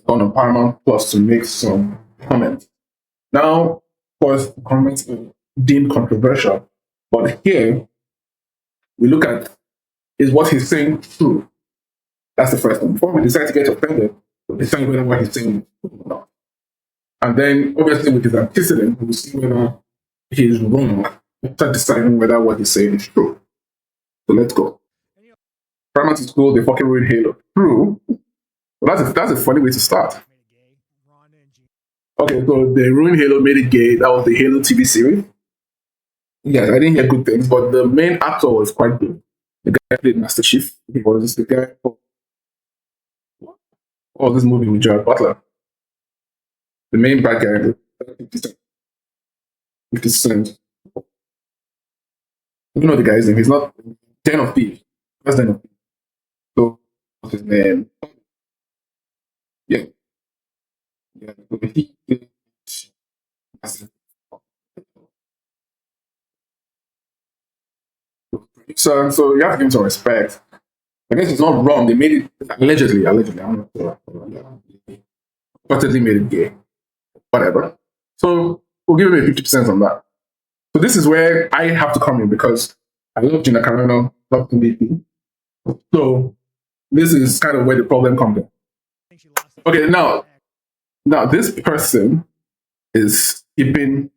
on Paramount Plus to make some comments. Now, of course, the comments are deemed controversial, but here we look at, is what he's saying true? That's the first one. Before we decide to get offended, we'll decide whether what he's saying is true or not. And then, obviously, with his antecedent, we'll see whether he's wrong after deciding whether what he's saying is true. So let's go. Paramount is cool, they fucking ruined Halo. True. Well, that's a funny way to start. Okay, so they ruined Halo, made it gay. That was the Halo TV series. Yes, I didn't hear good things, but the main actor was quite good. The guy who played Master Chief. He was the guy for this movie with Jared Butler. The main bad guy. 50%. You know the guy's name. He's not Den of Thieves. That's Den of Thieves. So, what's his name? Yeah. Yeah. So you have to give him some respect. I guess it's not wrong. They made it allegedly. I'm not sure. Purportedly made it gay. Whatever. So we'll give him a 50% on that. So this is where I have to come in because I love Gina Carano, love MVP. So this is kind of where the problem comes in. Okay, now this person is skipping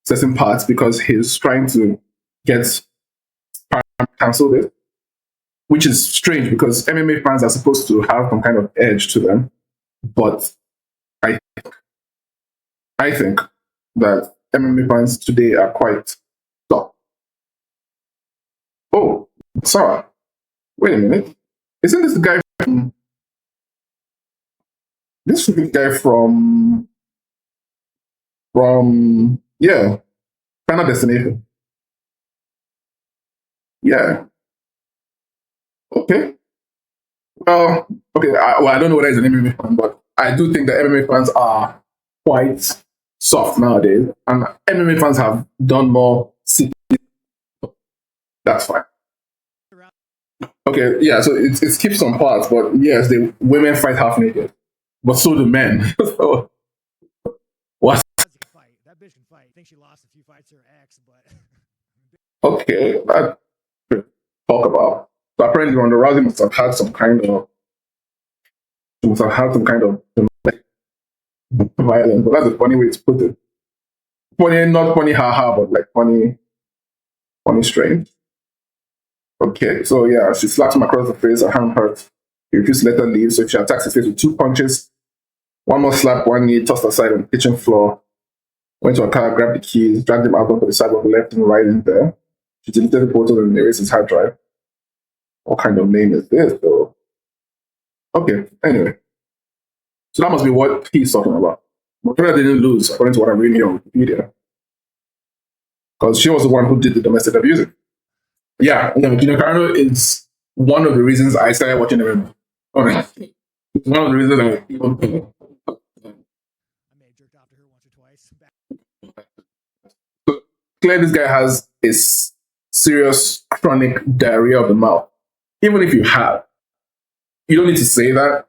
certain parts because he's trying to get cancel this, which is strange because MMA fans are supposed to have some kind of edge to them. But I think that MMA fans today are quite soft. Oh, Sarah, wait a minute. Isn't this the guy from... This should be the guy from yeah, Final Destination. Yeah. Okay. Well, okay. I don't know whether he's an MMA fan, but I do think that MMA fans are quite soft nowadays, and MMA fans have done more. That's fine. Okay, yeah. So it skips some parts, but yes, the women fight half naked, but so do men. So, what? That bitch can fight. I think she lost a few fights to her ex, but okay. Talk about. So apparently, Ronda Rousey must have had some kind of violence. But that's a funny way to put it. Funny, not funny, haha, but like funny strange. Okay, so yeah, she slapped him across the face. Her hand hurt. He refused to let her leave, so she attacks his face with 2 punches. One more slap, one knee, tossed aside on the kitchen floor. Went to her car, grabbed the keys, dragged him out onto the sidewalk, left him right in there. She deleted the photo and erased his hard drive. What kind of name is this, though? Okay, anyway. So that must be what he's talking about. Montana didn't lose, according to what I'm reading here on Wikipedia. Because she was the one who did the domestic abuse. Yeah, Gina Carano is one of the reasons I started watching MMA. Honestly. It's one of the reasons I even I may have jerked off to her once or twice. So clearly this guy has a serious chronic diarrhea of the mouth. Even if you have, you don't need to say that.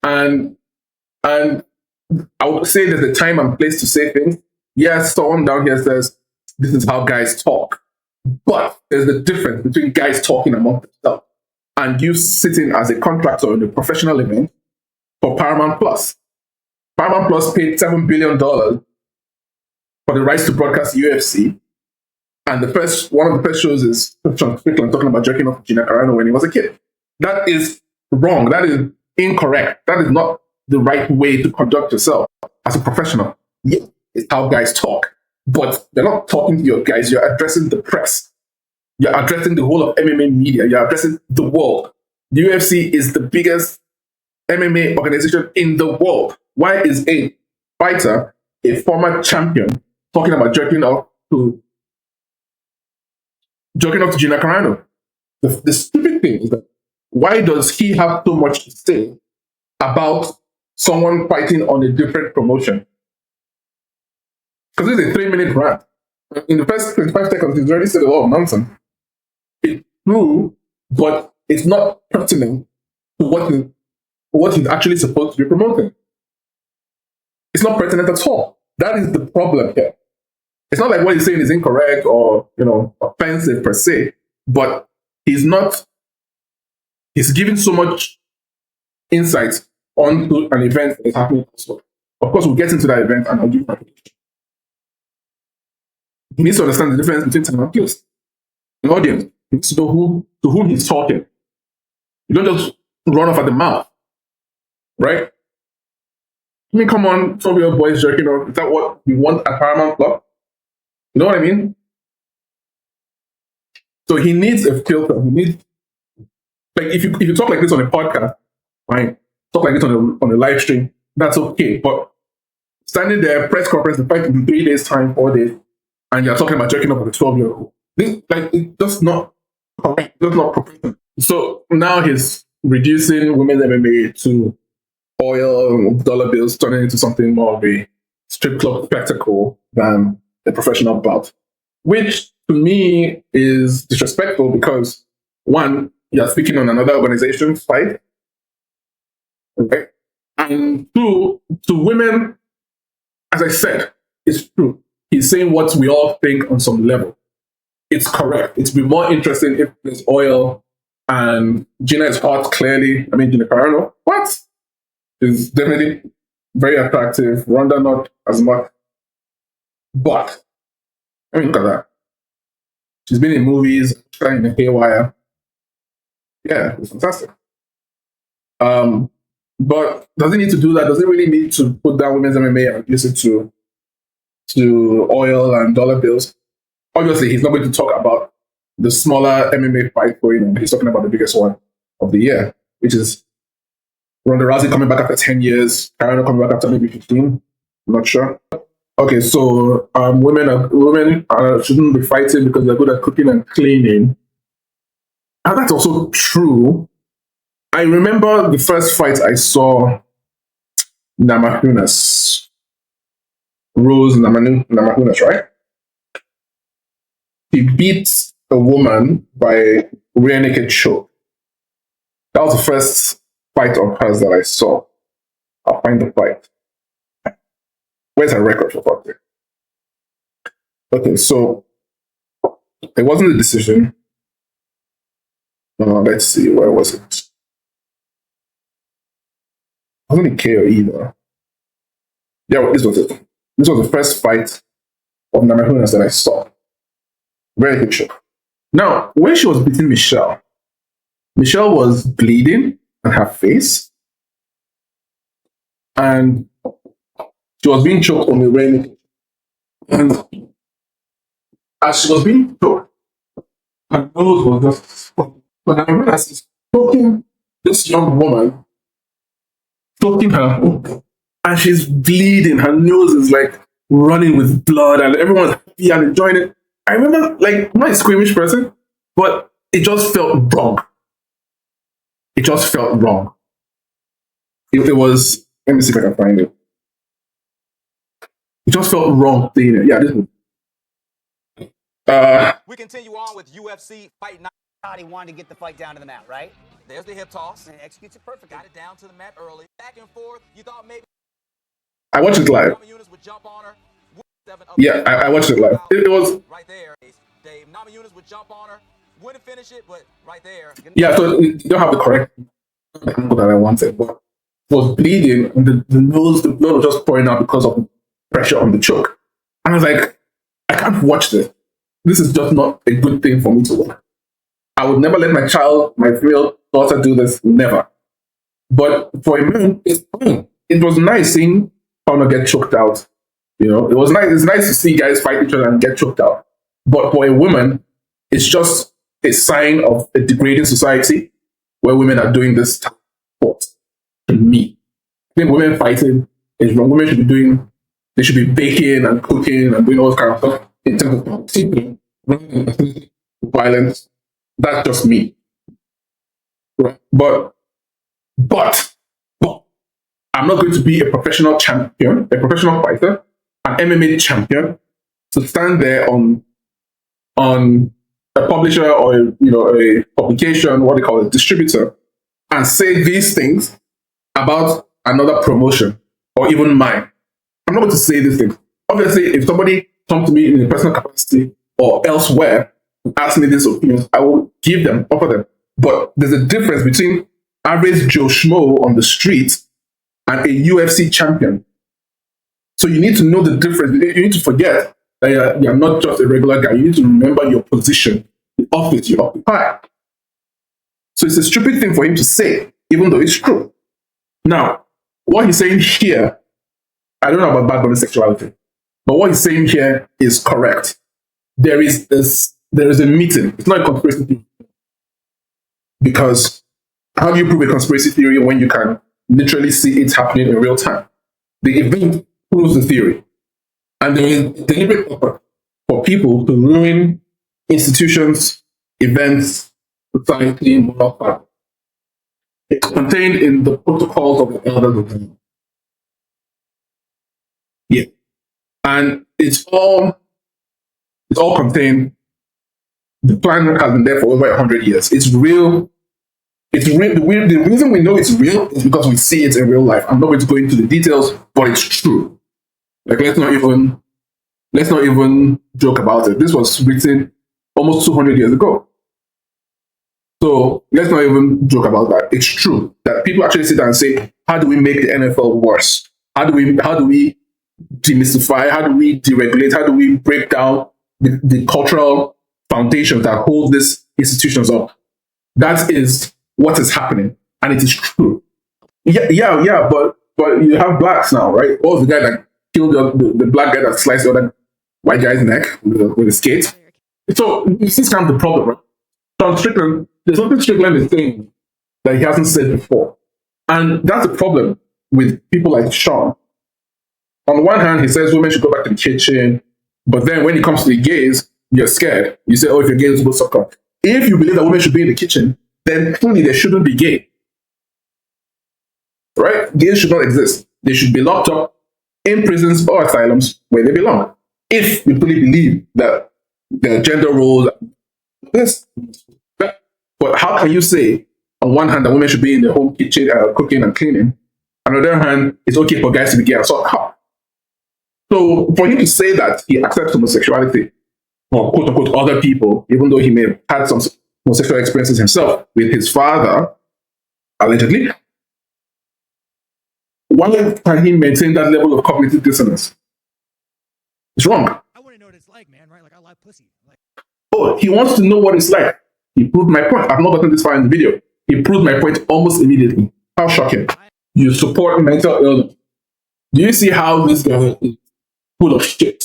And I would say there's a time and place to say things. Yes, someone down here says, this is how guys talk. But there's a difference between guys talking among themselves and you sitting as a contractor in a professional event for Paramount Plus. Paramount Plus paid $7 billion for the rights to broadcast UFC. And one of the first shows is Strickland talking about jerking off Gina Carano when he was a kid. That is wrong. That is incorrect. That is not the right way to conduct yourself as a professional. Yeah, it's how guys talk. But they're not talking to your guys. You're addressing the press. You're addressing the whole of MMA media. You're addressing the world. The UFC is the biggest MMA organization in the world. Why is a fighter, a former champion, talking about jerking off to Gina Carano? The stupid thing is that why does he have so much to say about someone fighting on a different promotion? Because it's a 3-minute rant. In the first 25 seconds, he's already said a lot of nonsense. It's true, but it's not pertinent to what he's actually supposed to be promoting. It's not pertinent at all. That is the problem here. It's not like what he's saying is incorrect or, offensive per se, but he's giving so much insight onto an event that is happening. So, of course, we'll get into that event and I'll give my prediction. He needs to understand the difference between time and place. An audience, he needs to know to whom he's talking. You don't just run off at the mouth, right? I mean, come on, 12-year-old boys jerking off. Is that what we want at Paramount Club? You know what I mean? So he needs a filter. He needs, like, if you talk like this on a podcast, fine. Talk like this on a live stream, that's okay. But standing there, press conference, the fight in 3 days' time, 4 days, and you're talking about jerking off with a 12-year-old. It's just not correct. It's just not professional. So now he's reducing women's MMA to oil, dollar bills, turning into something more of a strip club spectacle than a professional bout, which to me is disrespectful because, one, you're speaking on another organization's fight, okay? And two, to women, as I said, it's true. He's saying what we all think on some level. It's correct. It's be more interesting if there's oil and Gina is hot, clearly. I mean, Gina Carano, what? Is definitely very attractive. Ronda, not as much. But, I mean, look at that. She's been in movies, trying in Haywire. Yeah, it's fantastic. But does it need to do that? Does it really need to put down women's MMA and use it to oil and dollar bills? Obviously, he's not going to talk about the smaller MMA fight going on. He's talking about the biggest one of the year, which is Ronda Rousey coming back after 10 years, Carano coming back after maybe 15. I'm not sure. Okay, so women shouldn't be fighting because they're good at cooking and cleaning. And that's also true. I remember the first fight I saw Namajunas. Rose Namajunas, right? He beat a woman by rear naked choke. That was the first fight of hers that I saw. I'll find the fight. Where's her record for fuck's sake? Okay, so it wasn't a decision. Let's see, where was it? It wasn't a KO either. Yeah, this was it. This was the first fight of Namajunas that I saw. Very good show. Now, when she was beating Michelle was bleeding on her face, and she was being choked on the rain. And as she was being choked, her nose was just. But I realized she's choking this young woman, choking her, and she's bleeding. Her nose is like running with blood, and everyone's happy and enjoying it. I remember, like, I'm not a squeamish person, but it just felt wrong. It just felt wrong. It was, let me see if I can find it. It just felt wrong seeing it. Yeah, this one. We continue on with UFC Fight Night. He wanted to get the fight down to the mat, right? There's the hip toss. And executes it perfectly. Got it down to the mat early. Back and forth. You thought maybe I watched it live. Nunes would jump on her. Yeah, I watched it live. It was right there. Dave Nunes would jump on her. Wouldn't finish it, but right there. Yeah, so you don't have the correct angle that I wanted, but it was bleeding, and the blood was just pouring out because of pressure on the choke. And I was like, I can't watch this. This is just not a good thing for me to watch. I would never let my female daughter do this, never. But for a man, it's fine. It was nice seeing Conor get choked out. You know, it was nice. It's nice to see guys fight each other and get choked out. But for a woman, it's just a sign of a degrading society where women are doing this type of sport. To me, I think women fighting is wrong. Women they should be baking and cooking and doing all this kind of stuff in terms of violence. That's just me. But I'm not going to be a professional champion, a professional fighter, an MMA champion, to stand there on a publisher or a publication, what they call a distributor, and say these things about another promotion or even mine. I'm not going to say this thing. Obviously, if somebody comes to me in a personal capacity or elsewhere and ask me this opinion, I will offer them. But there's a difference between average Joe Schmo on the street and a UFC champion. So you need to know the difference. You need to forget that you're not just a regular guy. You need to remember your position, the office you occupy. So it's a stupid thing for him to say, even though it's true. Now, what he's saying here, I don't know about background sexuality, but what he's saying here is correct. There is a meeting. It's not a conspiracy theory. Because how do you prove a conspiracy theory when you can literally see it happening in real time? The event proves the theory. And there is deliberate effort for people to ruin institutions, events, society, moral fabric. It's contained in the protocols of the elders of the. Yeah. And it's all contained. The plan has been there for over 100 years. It's real. It's real. The reason we know it's real is because we see it in real life. I'm not going to go into the details, but it's true. Like, let's not even joke about it. This was written almost 200 years ago. So let's not even joke about that. It's true that people actually sit down and say, how do we make the NFL worse? How do we demystify? How do we deregulate? How do we break down the cultural foundations that hold these institutions up? That is what is happening, and it is true. Yeah, but you have blacks now, right? What was the guy that killed the black guy that sliced the other white guy's neck with a skate? So this is kind of the problem, right? Sean Strickland, there's something Strickland is saying that he hasn't said before. And that's the problem with people like Sean. On the one hand, he says women should go back to the kitchen, but then when it comes to the gays, you're scared. You say, oh, if you're gay, let's go suck up. If you believe that women should be in the kitchen, then clearly they shouldn't be gay. Right? Gays should not exist. They should be locked up in prisons or asylums where they belong. If you really believe that their gender roles, yes. But how can you say, on one hand, that women should be in the home kitchen cooking and cleaning, and on the other hand, it's okay for guys to be gay and suck up? So for him to say that he accepts homosexuality for quote unquote other people, even though he may have had some homosexual experiences himself with his father, allegedly, why can he maintain that level of cognitive dissonance? It's wrong. I want to know what it's like, man, right? Like, I like pussy. Like, oh, he wants to know what it's like. He proved my point. I've not gotten this far in the video. He proved my point almost immediately. How shocking. You support mental illness. Do you see how this guy is full of shit?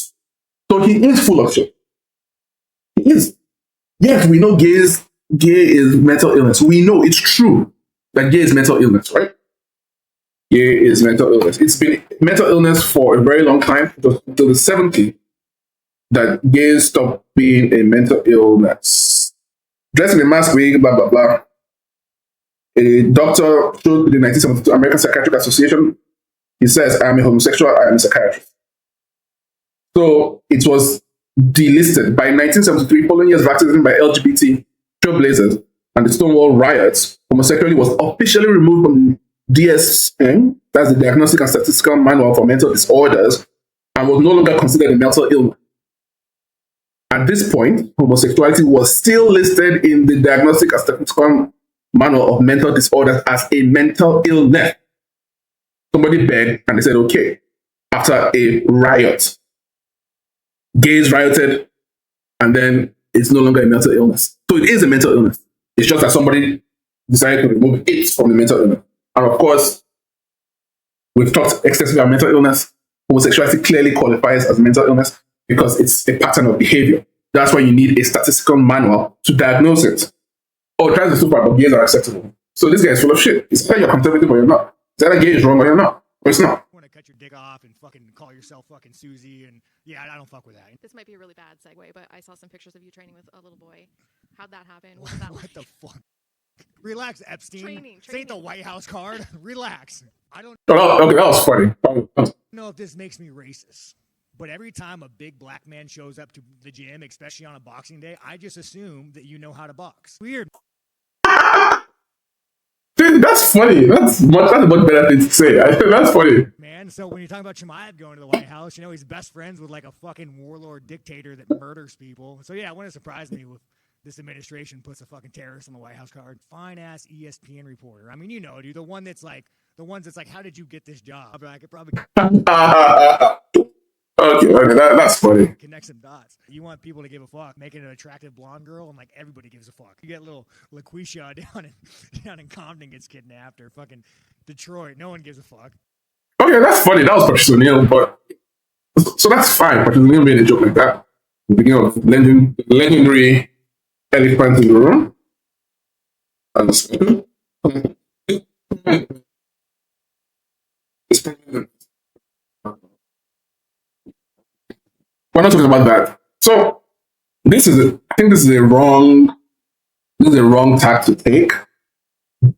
So he is full of shit. He is. Yes, we know gay is mental illness. We know it's true that gay is mental illness, right? Gay is mental illness. It's been mental illness for a very long time. It was until the 70s that gays stopped being a mental illness. Dressed in a mask wig, blah, blah, blah. A doctor showed the 1972 American Psychiatric Association. He says, I'm a homosexual, I am a psychiatrist. So it was delisted. By 1973, following years of activism by LGBT trailblazers and the Stonewall riots, homosexuality was officially removed from DSM, that's the Diagnostic and Statistical Manual for Mental Disorders, and was no longer considered a mental illness. At this point, homosexuality was still listed in the Diagnostic and Statistical Manual of Mental Disorders as a mental illness. Somebody begged and they said, okay, after a riot, gays rioted, and then it's no longer a mental illness. So it is a mental illness. It's just that somebody decided to remove it from the mental illness. And of course, we've talked extensively about mental illness. Homosexuality clearly qualifies as mental illness because it's a pattern of behavior. That's why you need a statistical manual to diagnose it. Oh, trans is super, but gays are acceptable. So this guy is full of shit. It's either you're conservative or you're not. It's either gay is wrong or you're not. Or it's not. want to cut your dick off and fucking call yourself fucking Susie, and yeah, I don't fuck with that. This might be a really bad segue, but I saw some pictures of you training with a little boy. How'd that happen? What was that What like? the fuck? Relax, Epstein. Training. This ain't the White House card. Relax. I don't Okay, that was funny. know if this makes me racist, but every time a big black man shows up to the gym, especially on a boxing day, I just assume that you know how to box. Weird. Dude, that's funny. That's a much better thing to say. That's funny. Man, man. So when you're talking about Chimaev going to the White House, you know, he's best friends with like a fucking warlord dictator that murders people. So yeah, it wouldn't surprise me if this administration puts a fucking terrorist on the White House card. Fine ass ESPN reporter. I mean, you know, dude, the ones that's like, how did you get this job? I could probably Okay, that's funny. connect some dots. You want people to give a fuck, make it an attractive blonde girl, and like everybody gives a fuck. You get little LaQuisha down in Compton gets kidnapped, or fucking Detroit. No one gives a fuck. Okay, that's funny. That was Patrice O'Neal, but so that's fine. Patrice O'Neal made a joke like that. The beginning of legendary elephant in the room. And we're not talking about that. So I think this is a wrong tack to take.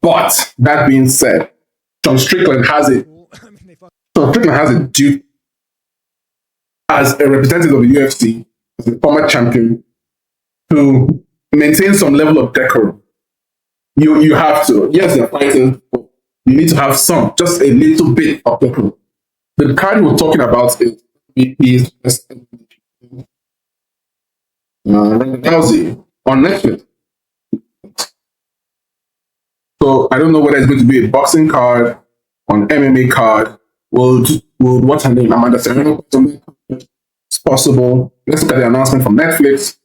But that being said, Strickland has a duty as a representative of the UFC, as a former champion, to maintain some level of decorum. You have to. Yes, they're fighting, but you need to have just a little bit of decorum. The card we're talking about is Ronda Rousey on Netflix. So I don't know whether it's going to be a boxing card, on MMA card. What's her name? Amanda Nunes. It's possible. Let's look at the announcement from Netflix.